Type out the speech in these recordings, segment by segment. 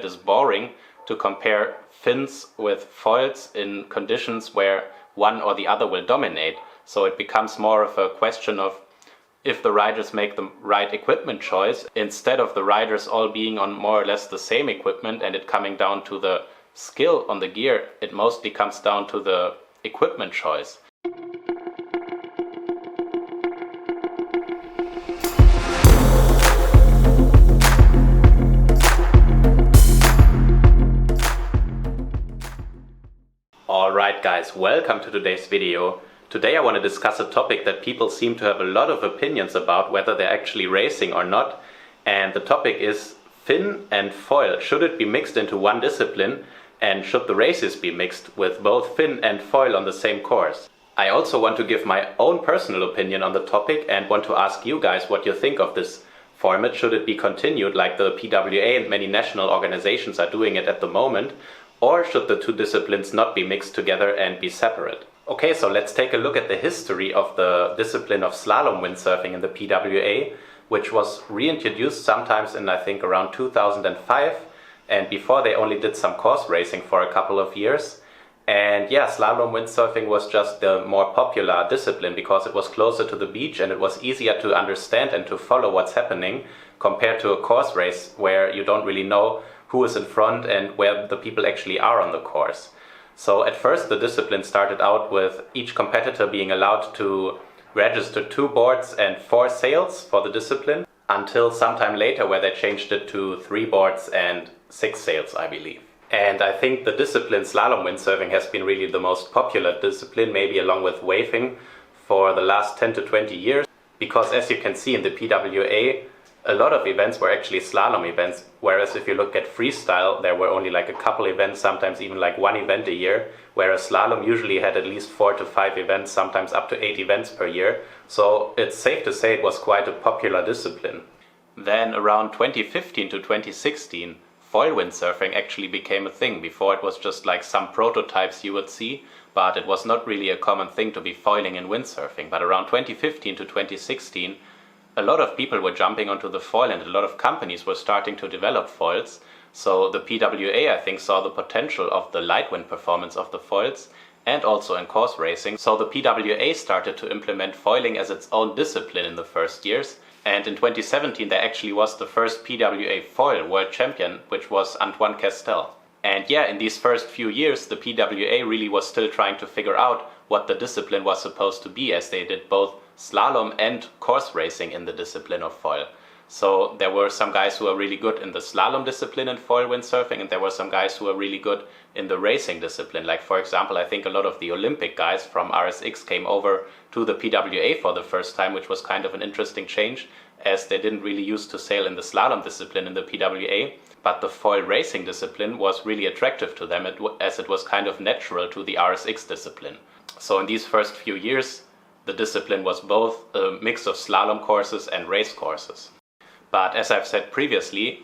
it is boring to compare fins with foils in conditions where one or the other will dominate. So it becomes more of a question of if the riders make the right equipment choice, instead of the riders all being on more or less the same equipment and it coming down to the skill on the gear, it mostly comes down to the equipment choice. Alright guys, welcome to today's video. Today I want to discuss a topic that people seem to have a lot of opinions about, whether they're actually racing or not. And the topic is fin and foil. Should it be mixed into one discipline? And should the races be mixed with both fin and foil on the same course? I also want to give my own personal opinion on the topic and want to ask you guys what you think of this format. Should it be continued like the PWA and many national organizations are doing it at the moment? Or should the two disciplines not be mixed together and be separate? Okay, so let's take a look at the history of the discipline of slalom windsurfing in the PWA, which was reintroduced sometimes in I think around 2005, and before they only did some course racing for a couple of years. And yeah, slalom windsurfing was just the more popular discipline because it was closer to the beach and it was easier to understand and to follow what's happening compared to a course race where you don't really know who is in front and where the people actually are on the course. So at first the discipline started out with each competitor being allowed to register 2 boards and 4 sails for the discipline, until sometime later where they changed it to 3 boards and 6 sails, I believe. And I think the discipline slalom windsurfing has been really the most popular discipline, maybe along with waving, for the last 10 to 20 years. Because as you can see in the PWA, a lot of events were actually slalom events, whereas if you look at freestyle, there were only like a couple events, sometimes even like 1 event a year, whereas slalom usually had at least 4 to 5 events, sometimes up to 8 events per year. So it's safe to say it was quite a popular discipline. Then around 2015 to 2016, foil windsurfing actually became a thing. Before it was just like some prototypes you would see, but it was not really a common thing to be foiling in windsurfing. But around 2015 to 2016, a lot of people were jumping onto the foil and a lot of companies were starting to develop foils. So the PWA, I think, saw the potential of the light wind performance of the foils and also in course racing. So the PWA started to implement foiling as its own discipline in the first years. And in 2017 there actually was the first PWA foil world champion, which was Antoine Castel. And yeah, in these first few years the PWA really was still trying to figure out what the discipline was supposed to be, as they did both slalom and course racing in the discipline of foil. So there were some guys who were really good in the slalom discipline in foil windsurfing, and there were some guys who were really good in the racing discipline. Like for example, I think a lot of the Olympic guys from RSX came over to the PWA for the first time, which was kind of an interesting change, as they didn't really used to sail in the slalom discipline in the PWA, but the foil racing discipline was really attractive to them as it was kind of natural to the RSX discipline. So in these first few years, the discipline was both a mix of slalom courses and race courses. But as I've said previously,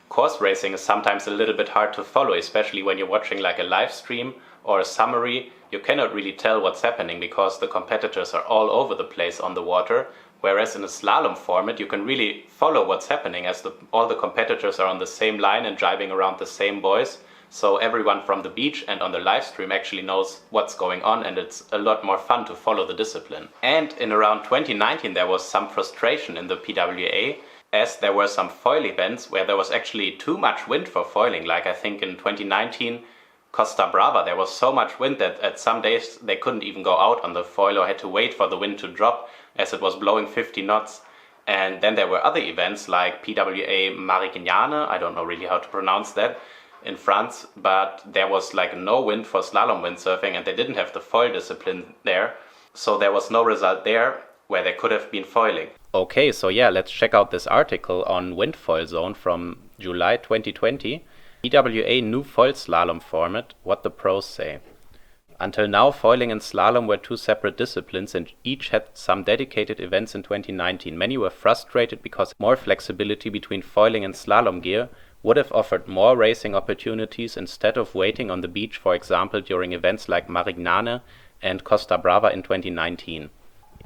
course racing is sometimes a little bit hard to follow, especially when you're watching like a live stream or a summary. You cannot really tell what's happening because the competitors are all over the place on the water, whereas in a slalom format you can really follow what's happening as all the competitors are on the same line and driving around the same buoys. So everyone from the beach and on the live stream actually knows what's going on, and it's a lot more fun to follow the discipline. And in around 2019 there was some frustration in the PWA, as there were some foil events where there was actually too much wind for foiling. Like I think in 2019 Costa Brava there was so much wind that at some days they couldn't even go out on the foil or had to wait for the wind to drop as it was blowing 50 knots. And then there were other events like PWA Marignane, I don't know really how to pronounce that, in France, but there was like no wind for slalom windsurfing and they didn't have the foil discipline there, so there was no result there where they could have been foiling. Okay, so yeah, let's check out this article on Windfoil Zone from July 2020. PWA new foil slalom format, what the pros say. Until now, foiling and slalom were 2 separate disciplines and each had some dedicated events in 2019. Many were frustrated because more flexibility between foiling and slalom gear would have offered more racing opportunities instead of waiting on the beach, for example, during events like Marignane and Costa Brava in 2019.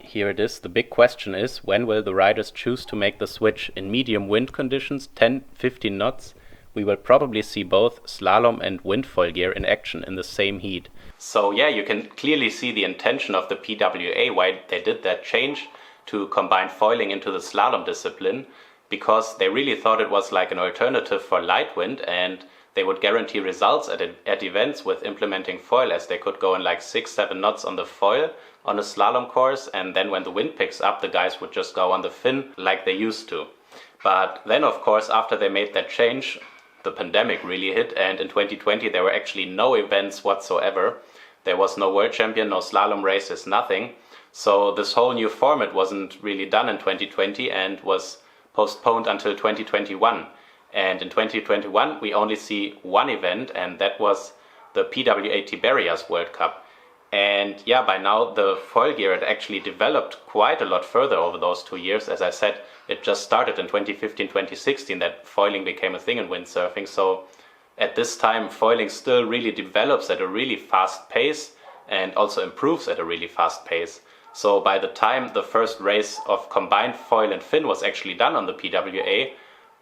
Here it is. The big question is, when will the riders choose to make the switch? In medium wind conditions, 10-15 knots, we will probably see both slalom and wind foil gear in action in the same heat. So yeah, you can clearly see the intention of the PWA, why they did that change to combine foiling into the slalom discipline, because they really thought it was like an alternative for light wind, and they would guarantee results at events with implementing foil, as they could go in like 6-7 knots on the foil on a slalom course, and then when the wind picks up, the guys would just go on the fin like they used to. But then, of course, after they made that change, the pandemic really hit, and in 2020 there were actually no events whatsoever. There was no world champion, no slalom races, nothing. So this whole new format wasn't really done in 2020 and was postponed until 2021. And in 2021 we only see one event, and that was the PWA Tiberias World Cup. And yeah, by now the foil gear had actually developed quite a lot further over those 2 years. As I said, it just started in 2015-2016 that foiling became a thing in windsurfing. So at this time, foiling still really develops at a really fast pace and also improves at a really fast pace. So by the time the first race of combined foil and fin was actually done on the PWA,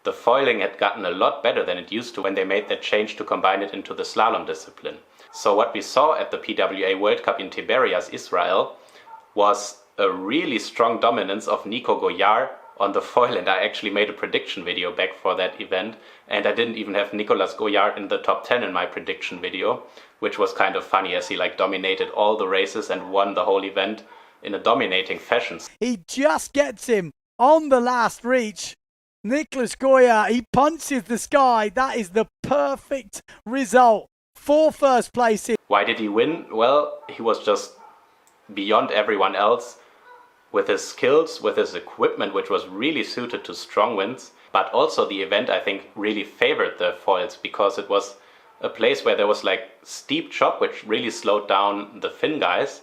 the foiling had gotten a lot better than it used to when they made that change to combine it into the slalom discipline. So what we saw at the PWA World Cup in Tiberias, Israel, was a really strong dominance of Nico Goyard on the foil, and I actually made a prediction video back for that event, and I didn't even have Nicolas Goyard in the top 10 in my prediction video, which was kind of funny, as he like dominated all the races and won the whole event in a dominating fashion. He just gets him on the last reach. Nicolas Goyard, he punches the sky. That is the perfect result for first place. Why did he win? Well, he was just beyond everyone else with his skills, with his equipment, which was really suited to strong winds. But also the event, I think, really favored the foils, because it was a place where there was like steep chop, which really slowed down the fin guys.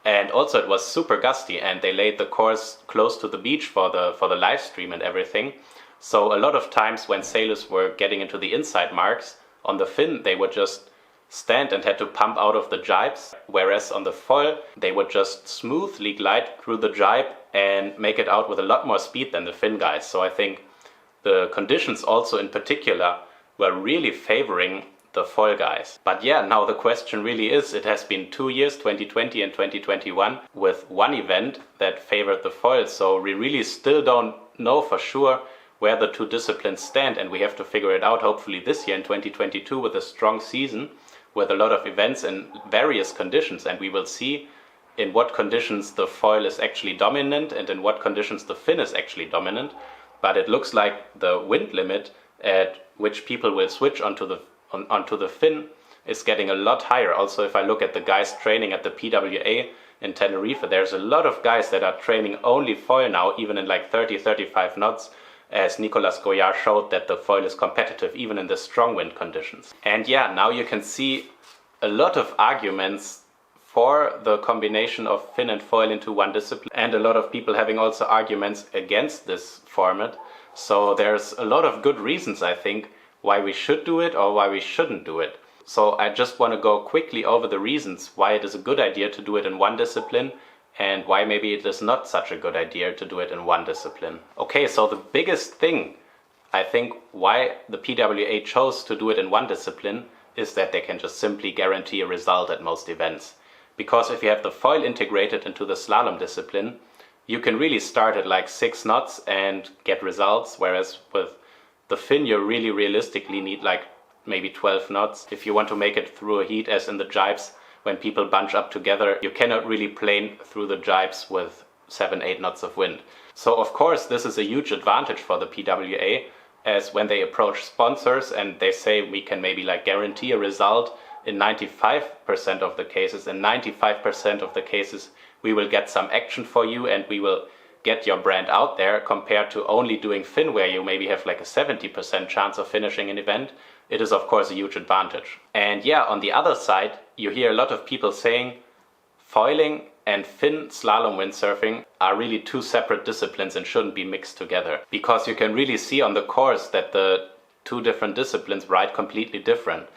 And also it was super gusty, and they laid the course close to the beach for the live stream and everything. So a lot of times when sailors were getting into the inside marks on the fin, they would just stand and had to pump out of the jibes, whereas on the foil they would just smoothly glide through the jibe and make it out with a lot more speed than the fin guys. So I think the conditions also in particular were really favoring the foil guys. But yeah, now the question really is, it has been 2 years, 2020 and 2021, with one event that favored the foils, so we really still don't know for sure where the two disciplines stand, and we have to figure it out hopefully this year in 2022 with a strong season with a lot of events in various conditions, and we will see in what conditions the foil is actually dominant and in what conditions the fin is actually dominant. But it looks like the wind limit at which people will switch onto the fin is getting a lot higher. Also, if I look at the guys training at the PWA in Tenerife, there's a lot of guys that are training only foil now, even in like 30-35 knots, as Nicolas Goyard showed that the foil is competitive even in the strong wind conditions. And yeah, now you can see a lot of arguments for the combination of fin and foil into one discipline, and a lot of people having also arguments against this format. So there's a lot of good reasons, I think, why we should do it or why we shouldn't do it. So I just want to go quickly over the reasons why it is a good idea to do it in one discipline, and why maybe it is not such a good idea to do it in one discipline. Okay, so the biggest thing, I think, why the PWA chose to do it in one discipline is that they can just simply guarantee a result at most events. Because if you have the foil integrated into the slalom discipline, you can really start at like 6 knots and get results, whereas with the fin you really realistically need like maybe 12 knots. If you want to make it through a heat, as in the jibes, when people bunch up together, you cannot really plane through the jibes with 7-8 knots of wind. So of course this is a huge advantage for the PWA, as when they approach sponsors and they say we can maybe like guarantee a result in 95% of the cases, in 95% of the cases we will get some action for you and we will get your brand out there, compared to only doing fin where you maybe have like a 70% chance of finishing an event. It is of course a huge advantage. And yeah, on the other side, you hear a lot of people saying foiling and fin slalom windsurfing are really two separate disciplines and shouldn't be mixed together. Because you can really see on the course that the two different disciplines ride completely different.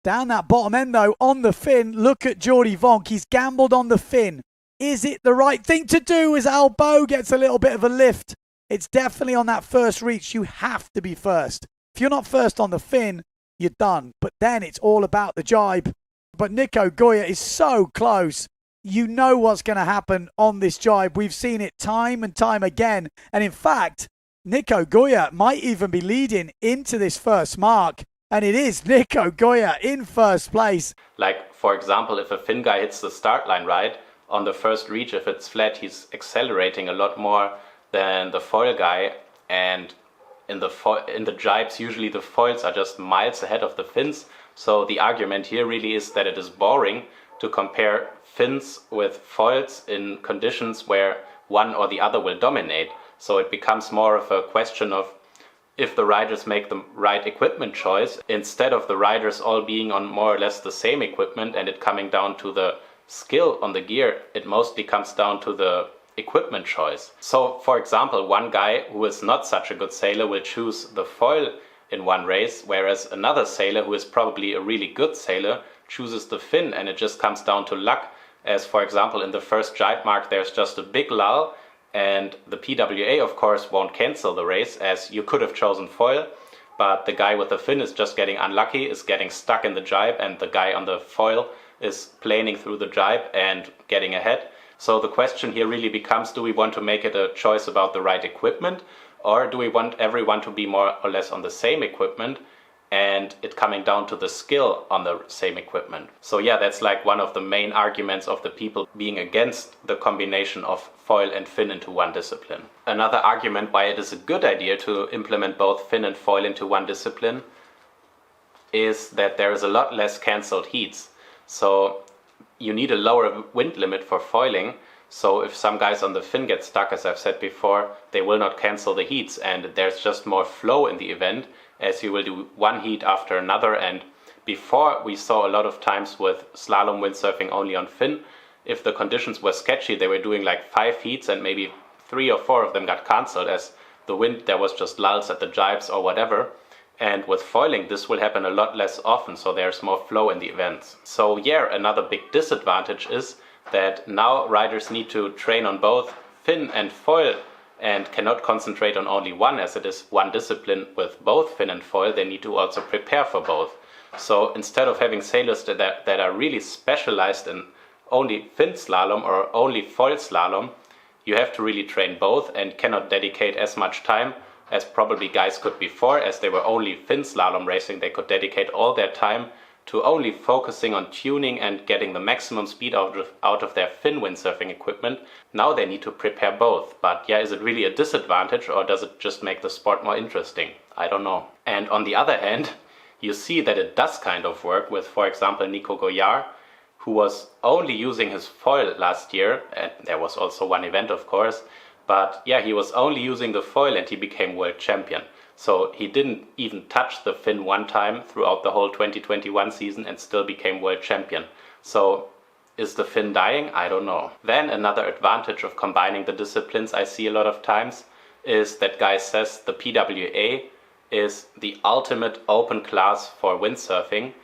Down that bottom end though, on the fin, look at Jordi Vonk. He's gambled on the fin. Is it the right thing to do as Albo gets a little bit of a lift? It's definitely on that first reach. You have to be first. If you're not first on the fin, you're done. But then it's all about the jibe. But Nico Goya is so close. You know what's going to happen on this jibe. We've seen it time and time again. And in fact, Nico Goya might even be leading into this first mark. And it is Nico Goya in first place. Like, for example, if a Finn guy hits the start line right, on the first reach, if it's flat, he's accelerating a lot more than the foil guy. And in the jibes, usually the foils are just miles ahead of the fins. So the argument here really is that it is boring to compare fins with foils in conditions where one or the other will dominate. So it becomes more of a question of if the riders make the right equipment choice, instead of the riders all being on more or less the same equipment and it coming down to the skill on the gear, it mostly comes down to the equipment choice. So, for example, one guy who is not such a good sailor will choose the foil in one race, whereas another sailor who is probably a really good sailor chooses the fin, and it just comes down to luck. As, for example, in the first jibe mark, there's just a big lull, and the PWA, of course, won't cancel the race, as you could have chosen foil, but the guy with the fin is just getting unlucky, is getting stuck in the jibe, and the guy on the foil is planing through the jibe and getting ahead. So the question here really becomes, do we want to make it a choice about the right equipment, or do we want everyone to be more or less on the same equipment and it coming down to the skill on the same equipment? So yeah, that's like one of the main arguments of the people being against the combination of foil and fin into one discipline. Another argument why it is a good idea to implement both fin and foil into one discipline is that there is a lot less cancelled heats. So you need a lower wind limit for foiling. So if some guys on the fin get stuck, as I've said before, they will not cancel the heats, and there's just more flow in the event, as you will do one heat after another. And before, we saw a lot of times with slalom windsurfing only on fin, if the conditions were sketchy, they were doing like 5 heats and maybe 3 or 4 of them got cancelled, as the wind, there was just lulls at the jibes or whatever. And with foiling, this will happen a lot less often, so there's more flow in the events. So yeah, another big disadvantage is that now riders need to train on both fin and foil and cannot concentrate on only one, as it is one discipline with both fin and foil. They need to also prepare for both. So instead of having sailors that are really specialized in only fin slalom or only foil slalom, you have to really train both and cannot dedicate as much time as probably guys could before. As they were only fin slalom racing, they could dedicate all their time to only focusing on tuning and getting the maximum speed out of their fin windsurfing equipment. Now they need to prepare both. But yeah, is it really a disadvantage, or does it just make the sport more interesting? I don't know. And on the other hand, you see that it does kind of work with, for example, Nico Goya, who was only using his foil last year, and there was also one event, of course, but yeah, he was only using the foil and he became world champion. So he didn't even touch the fin one time throughout the whole 2021 season and still became world champion. So is the fin dying? I don't know. Then another advantage of combining the disciplines I see a lot of times is that guy says the PWA is the ultimate open class for windsurfing,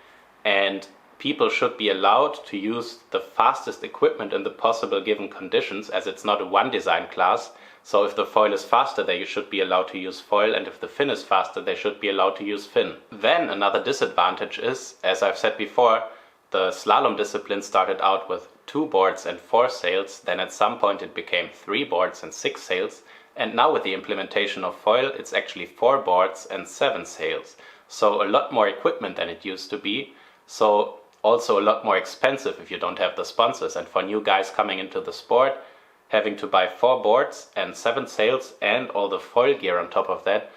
and people should be allowed to use the fastest equipment in the possible given conditions, as it's not a one design class. So if the foil is faster, they should be allowed to use foil, and if the fin is faster, they should be allowed to use fin. Then another disadvantage is, as I've said before, the slalom discipline started out with 2 boards and 4 sails, then at some point it became 3 boards and 6 sails, and now with the implementation of foil, it's actually 4 boards and 7 sails. So a lot more equipment than it used to be. So also a lot more expensive if you don't have the sponsors. And for new guys coming into the sport, having to buy 4 boards and 7 sails and all the foil gear on top of that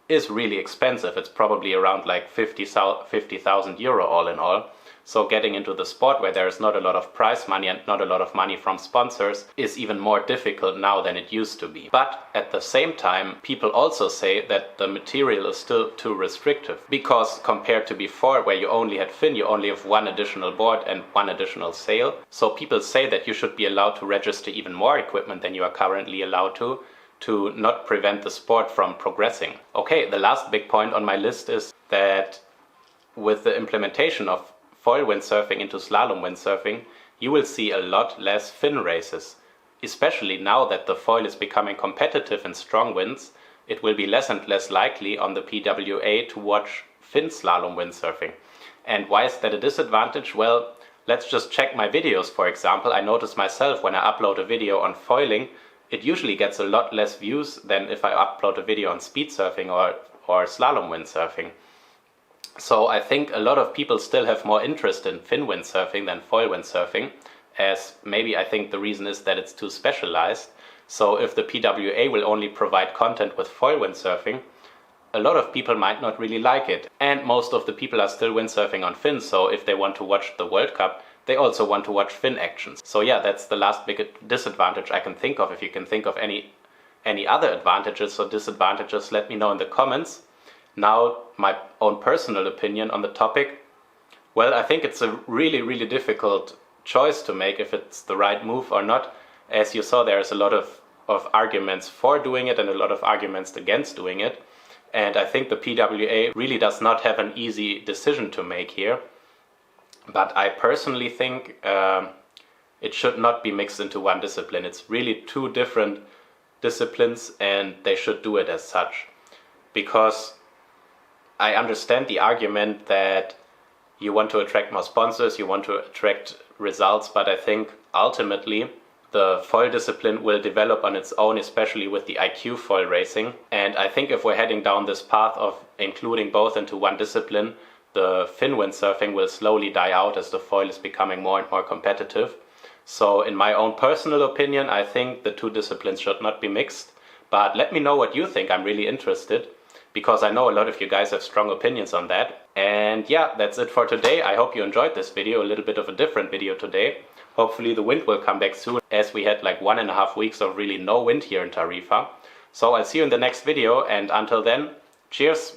is really expensive. It's probably around like 50,000 euro all in all. So getting into the sport where there is not a lot of prize money and not a lot of money from sponsors is even more difficult now than it used to be. But at the same time, people also say that the material is still too restrictive, because compared to before, where you only had fin, you only have 1 additional board and 1 additional sail. So people say that you should be allowed to register even more equipment than you are currently allowed to not prevent the sport from progressing. Okay, the last big point on my list is that with the implementation of foil windsurfing into slalom windsurfing, you will see a lot less fin races. Especially now that the foil is becoming competitive in strong winds, it will be less and less likely on the PWA to watch fin slalom windsurfing. And why is that a disadvantage? Well, let's just check my videos, for example. I notice myself when I upload a video on foiling, it usually gets a lot less views than if I upload a video on speed surfing or slalom windsurfing. So I think a lot of people still have more interest in fin windsurfing than foil windsurfing, as maybe I think the reason is that it's too specialized. So if the PWA will only provide content with foil windsurfing, a lot of people might not really like it. And most of the people are still windsurfing on fins, so if they want to watch the World Cup, they also want to watch fin actions. So yeah, that's the last big disadvantage I can think of. If you can think of any other advantages or disadvantages, let me know in the comments. Now, my own personal opinion on the topic. Well, I think it's a really difficult choice to make if it's the right move or not. As you saw, there's a lot of arguments for doing it and a lot of arguments against doing it. And I think the PWA really does not have an easy decision to make here. But I personally think it should not be mixed into one discipline. It's really two different disciplines and they should do it as such. Because I understand the argument that you want to attract more sponsors, you want to attract results, but I think ultimately the foil discipline will develop on its own, especially with the IQ foil racing. And I think if we're heading down this path of including both into one discipline, the fin windsurfing will slowly die out as the foil is becoming more and more competitive. So in my own personal opinion, I think the two disciplines should not be mixed. But let me know what you think. I'm really interested, because I know a lot of you guys have strong opinions on that. And yeah, that's it for today. I hope you enjoyed this video, a little bit of a different video today. Hopefully the wind will come back soon, as we had like 1.5 weeks of really no wind here in Tarifa. So I'll see you in the next video, and until then, cheers!